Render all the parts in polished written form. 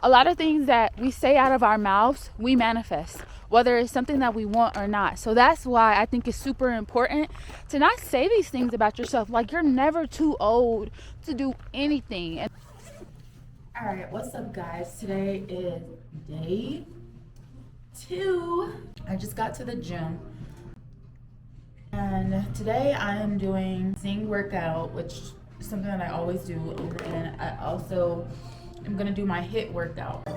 a lot of things that we say out of our mouths, we manifest, whether it's something that we want or not. So that's why I think it's super important to not say these things about yourself. Like, you're never too old to do anything. All right, what's up, guys? Today is day 2. I just got to the gym, and today I am doing Zing workout, which is something that I always do, and I also am gonna do my HIIT workout.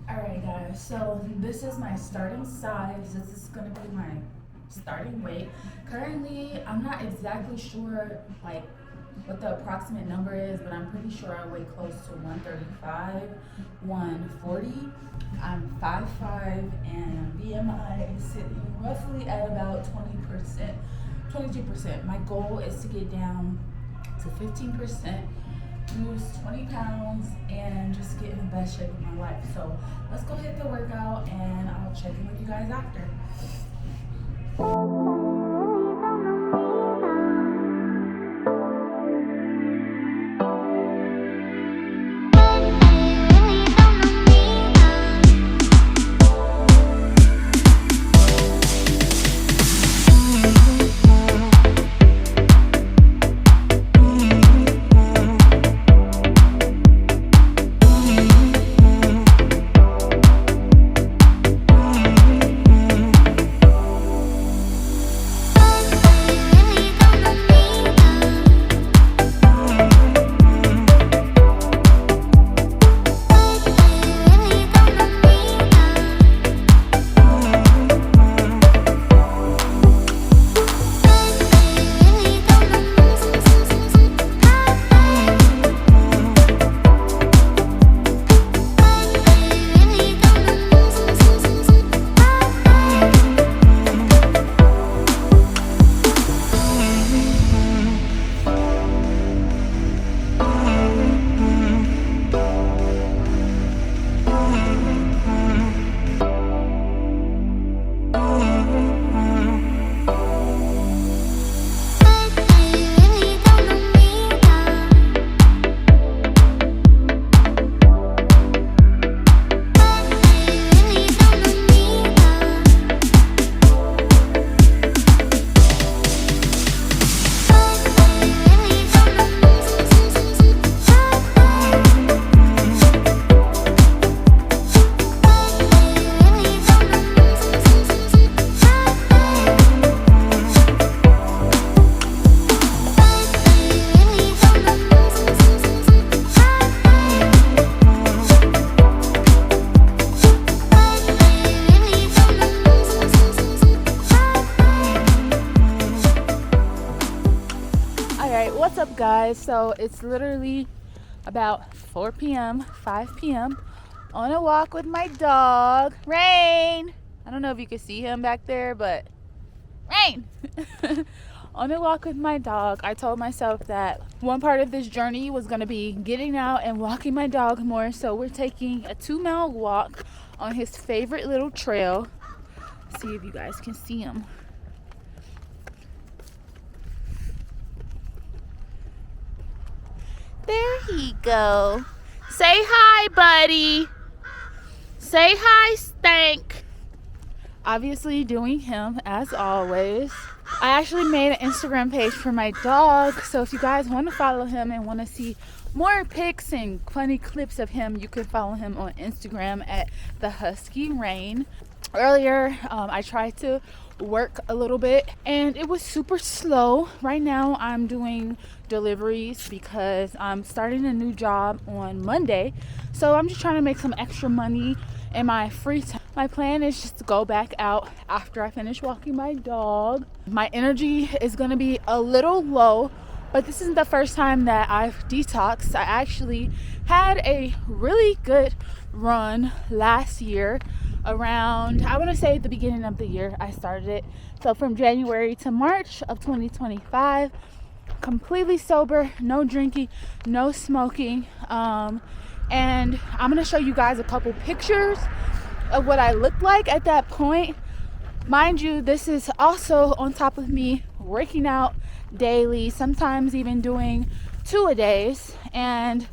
Alright guys, so this is my starting size. This is gonna be my starting weight. Currently, I'm not exactly sure like what the approximate number is, but I'm pretty sure I weigh close to 135, 140. I'm 5'5", and BMI is sitting roughly at about 20%, 22%. My goal is to get down to 15%, lose 20 pounds, and just get in the best shape of my life. So let's go hit the workout, and I'll check in with you guys after. What's up, guys? So it's literally about 4 p.m., 5 p.m. on a walk with my dog, Rain. I don't know if you can see him back there, but Rain. On a walk with my dog. I told myself that one part of this journey was going to be getting out and walking my dog more. So we're taking a 2-mile walk on his favorite little trail. See if you guys can see him. There he go. Say hi, buddy. Say hi, Stank. Obviously doing him as always. I actually made an Instagram page for my dog, so if you guys want to follow him and want to see more pics and funny clips of him, you can follow him on Instagram at the Husky Rain. Earlier, I tried to work a little bit and it was super slow. Right now I'm doing deliveries because I'm starting a new job on Monday, so I'm just trying to make some extra money in my free time. My plan is just to go back out after I finish walking my dog. My energy is going to be a little low, but this isn't the first time that I've detoxed. I actually had a really good run last year around, I want to say, the beginning of the year I started it. So from January to March of 2025, completely sober, no drinking, no smoking, and I'm going to show you guys a couple pictures of what I looked like at that point. Mind you, this is also on top of me working out daily, sometimes even doing 2-a-days. And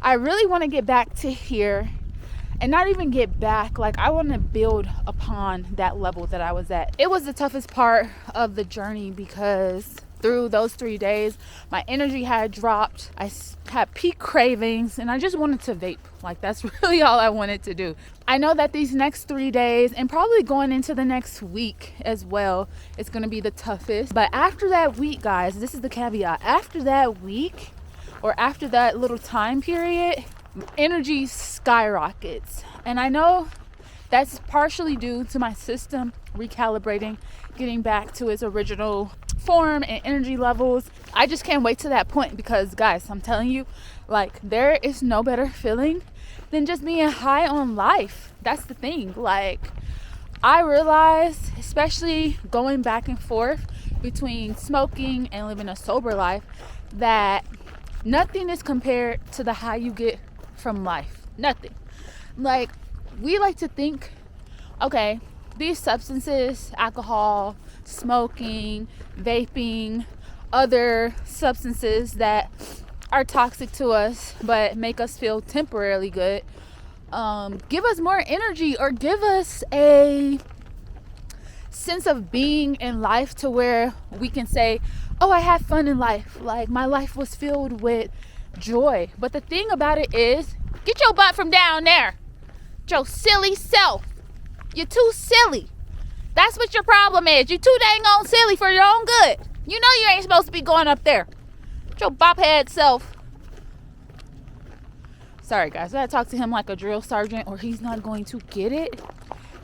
I really want to get back to here, and not even get back, like I want to build upon that level that I was at. It was the toughest part of the journey because through those 3 days, my energy had dropped. I had peak cravings, and I just wanted to vape. Like, that's really all I wanted to do. I know that these next 3 days, and probably going into the next week as well, it's going to be the toughest. But after that week, guys, this is the caveat. After that week, or after that little time period, energy skyrockets. And I know that's partially due to my system recalibrating, getting back to its original form and energy levels. I just can't wait to that point because, guys, I'm telling you, like, there is no better feeling than just being high on life. That's the thing. Like, I realized, especially going back and forth between smoking and living a sober life, that nothing is compared to the high you get from life. Nothing. Like, we like to think, okay, these substances, alcohol, smoking, vaping, other substances that are toxic to us but make us feel temporarily good, give us more energy or give us a sense of being in life to where we can say, oh, I had fun in life. Like, my life was filled with joy. But the thing about it is, get your butt from down there. Your silly self. You're too silly. That's what your problem is. You're too dang on silly for your own good. You know you ain't supposed to be going up there. Your bop-head self. Sorry, guys. I gotta talk to him like a drill sergeant or he's not going to get it.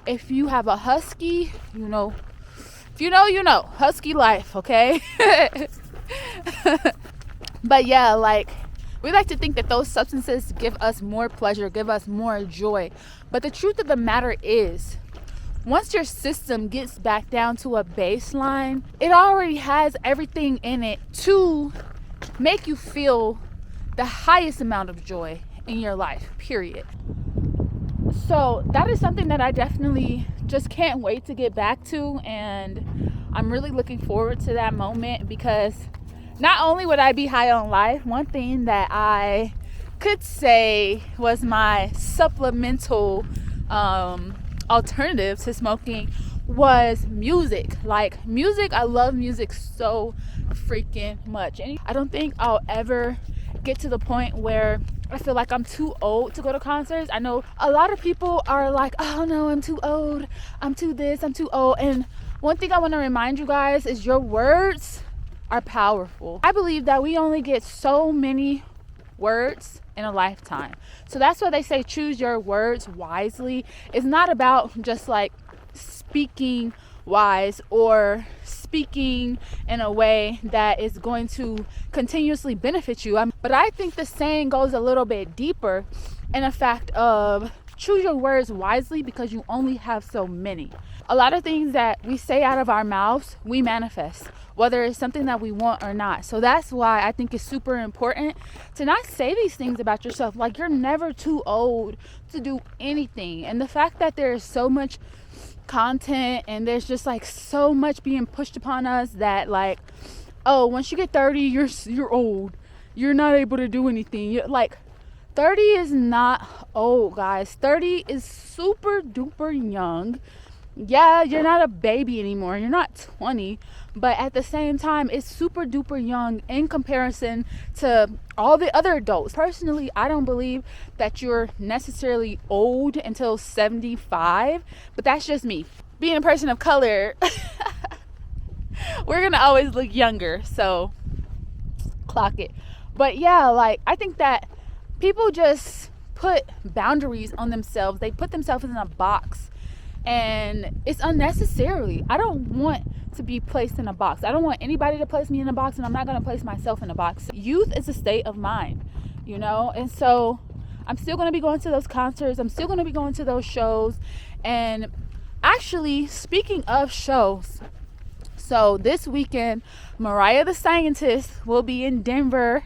If you have a husky, you know. If you know, you know. Husky life, okay? But yeah, like, we like to think that those substances give us more pleasure, give us more joy. But the truth of the matter is, once your system gets back down to a baseline, it already has everything in it to make you feel the highest amount of joy in your life, period. So that is something that I definitely just can't wait to get back to. And I'm really looking forward to that moment because not only would I be high on life, one thing that I could say was my supplemental alternative to smoking was music. Like, music, I love music so freaking much. And I don't think I'll ever get to the point where I feel like I'm too old to go to concerts. I know a lot of people are like, oh no, I'm too old, I'm too this, I'm too old. And one thing I want to remind you guys is your words are powerful. I believe that we only get so many words in a lifetime. So that's why they say choose your words wisely. It's not about just like speaking wise or speaking in a way that is going to continuously benefit you. But I think the saying goes a little bit deeper in the fact of choose your words wisely because you only have so many. A lot of things that we say out of our mouths, we manifest, whether it's something that we want or not. So that's why I think it's super important to not say these things about yourself. Like, you're never too old to do anything. And the fact that there is so much content and there's just like so much being pushed upon us that like, oh, once you get 30, you're old. You're not able to do anything. You're like, 30 is not old, guys. 30 is super duper young. Yeah, you're not a baby anymore. You're not 20. But at the same time, it's super duper young in comparison to all the other adults. Personally, I don't believe that you're necessarily old until 75. But that's just me. Being a person of color, we're going to always look younger. So, clock it. But yeah, like, I think that people just put boundaries on themselves. They put themselves in a box. And it's unnecessarily. I don't want to be placed in a box. I don't want anybody to place me in a box, and I'm not going to place myself in a box. Youth is a state of mind, you know? And so I'm still going to be going to those concerts. I'm still going to be going to those shows. And actually, speaking of shows, so this weekend, Mariah the Scientist will be in Denver.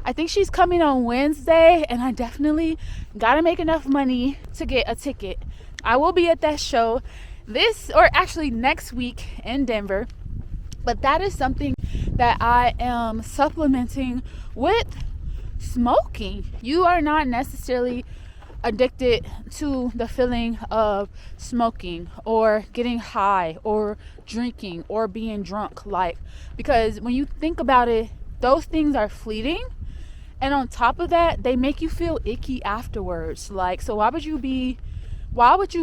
I think she's coming on Wednesday, and I definitely got to make enough money to get a ticket. I will be at that show next week in Denver. But that is something that I am supplementing with smoking. You are not necessarily addicted to the feeling of smoking or getting high or drinking or being drunk, like, because when you think about it, those things are fleeting, and on top of that, they make you feel icky afterwards. Like, so why would you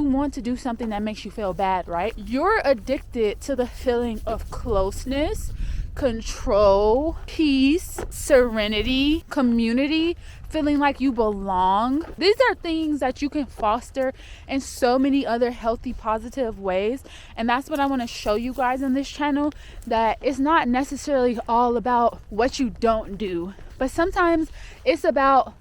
want to do something that makes you feel bad, right? You're addicted to the feeling of closeness, control, peace, serenity, community, feeling like you belong. These are things that you can foster in so many other healthy, positive ways. And that's what I want to show you guys on this channel, that it's not necessarily all about what you don't do, but sometimes it's about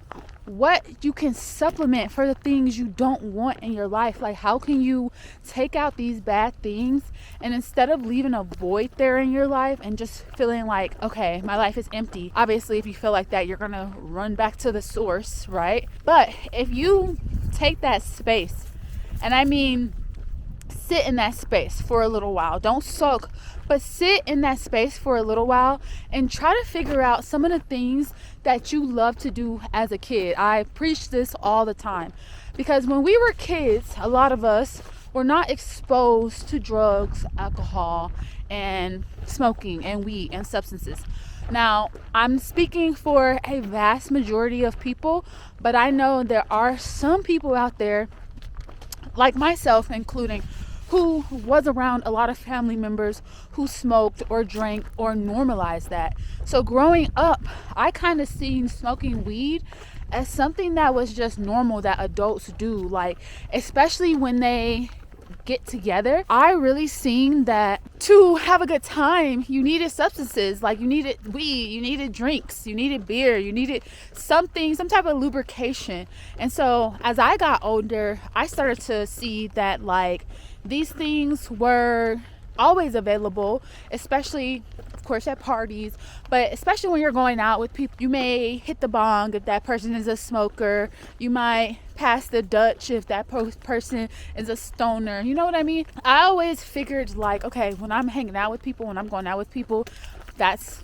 what you can supplement for the things you don't want in your life. Like, how can you take out these bad things, and instead of leaving a void there in your life and just feeling like, okay, my life is empty. Obviously, if you feel like that, you're gonna run back to the source, right? But if you take that space, and I mean sit in that space for a little while, don't sulk, but sit in that space for a little while and try to figure out some of the things that you love to do as a kid. I preach this all the time, because when we were kids, a lot of us were not exposed to drugs, alcohol, and smoking and weed and substances. Now, I'm speaking for a vast majority of people, but I know there are some people out there, like myself including, who was around a lot of family members who smoked or drank or normalized that. So growing up, I kind of seen smoking weed as something that was just normal that adults do, like, especially when they get together. I really seen that to have a good time, you needed substances. Like, you needed weed, you needed drinks, you needed beer, you needed something, some type of lubrication. And so as I got older, I started to see that, like, these things were always available, especially, of course, at parties, but especially when you're going out with people. You may hit the bong if that person is a smoker. You might pass the Dutch if that person is a stoner. You know what I mean? I always figured, like, okay, when I'm hanging out with people, when I'm going out with people, that's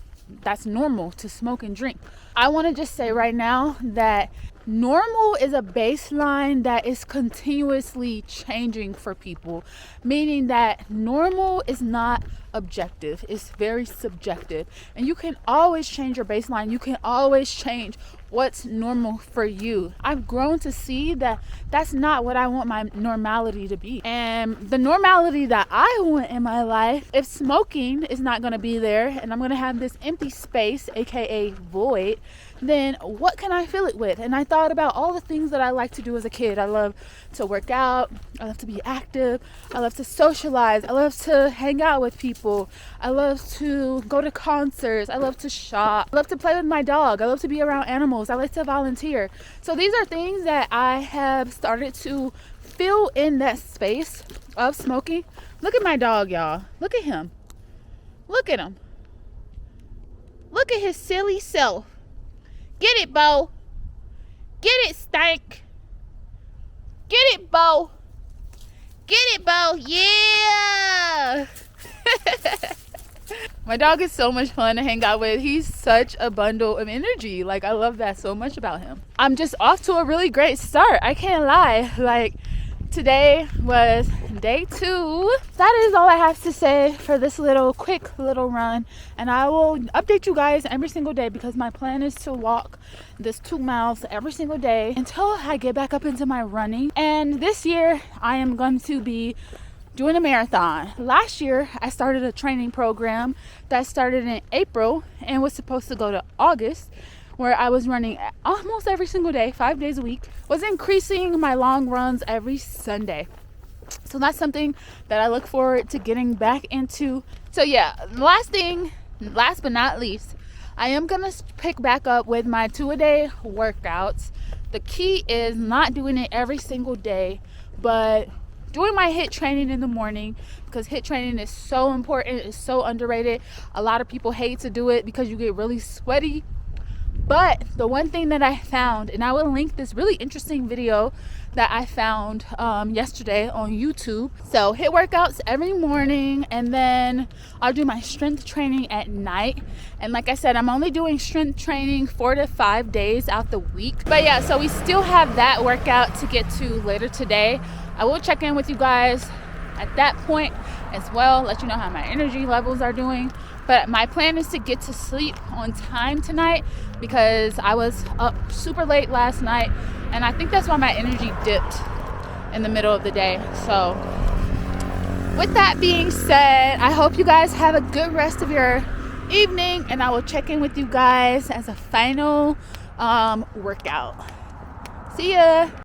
normal to smoke and drink. I want to just say right now that normal is a baseline that is continuously changing for people, meaning that normal is not objective, it's very subjective, and you can always change your baseline. You can always change what's normal for you. I've grown to see that that's not what I want my normality to be. And the normality that I want in my life, if smoking is not going to be there and I'm going to have this empty space, aka void, then what can I fill it with? And I thought about all the things that I like to do as a kid. I love to work out, I love to be active, I love to socialize, I love to hang out with people, I love to go to concerts, I love to shop, I love to play with my dog, I love to be around animals, I like to volunteer. So these are things that I have started to fill in that space of smoking. Look at my dog, y'all. Look at him. Look at him. Look at his silly self. Get it, Bo. Get it, Stank. Get it, Bo. Get it, Bo. Yeah. My dog is so much fun to hang out with. He's such a bundle of energy. Like, I love that so much about him. I'm just off to a really great start. I can't lie. Like, today was day 2. That is all I have to say for this quick little run, and I will update you guys every single day, because my plan is to walk this 2 miles every single day until I get back up into my running. And this year I am going to be doing a marathon. Last year I started a training program that started in April and was supposed to go to August, where I was running almost every single day, 5 days a week, was increasing my long runs every Sunday. So that's something that I look forward to getting back into. So yeah, last but not least, I am going to pick back up with my 2-a-day workouts. The key is not doing it every single day, but doing my HIIT training in the morning, because HIIT training is so important. It's so underrated. A lot of people hate to do it because you get really sweaty. But the one thing that I found, and I will link this really interesting video that I found yesterday on YouTube. So HIIT workouts every morning, and then I'll do my strength training at night. And like I said, I'm only doing strength training 4 to 5 days out the week. But yeah, so we still have that workout to get to later today. I will check in with you guys at that point as well, let you know how my energy levels are doing. But my plan is to get to sleep on time tonight because I was up super late last night, and I think that's why my energy dipped in the middle of the day. So with that being said, I hope you guys have a good rest of your evening, and I will check in with you guys as a final workout. See ya.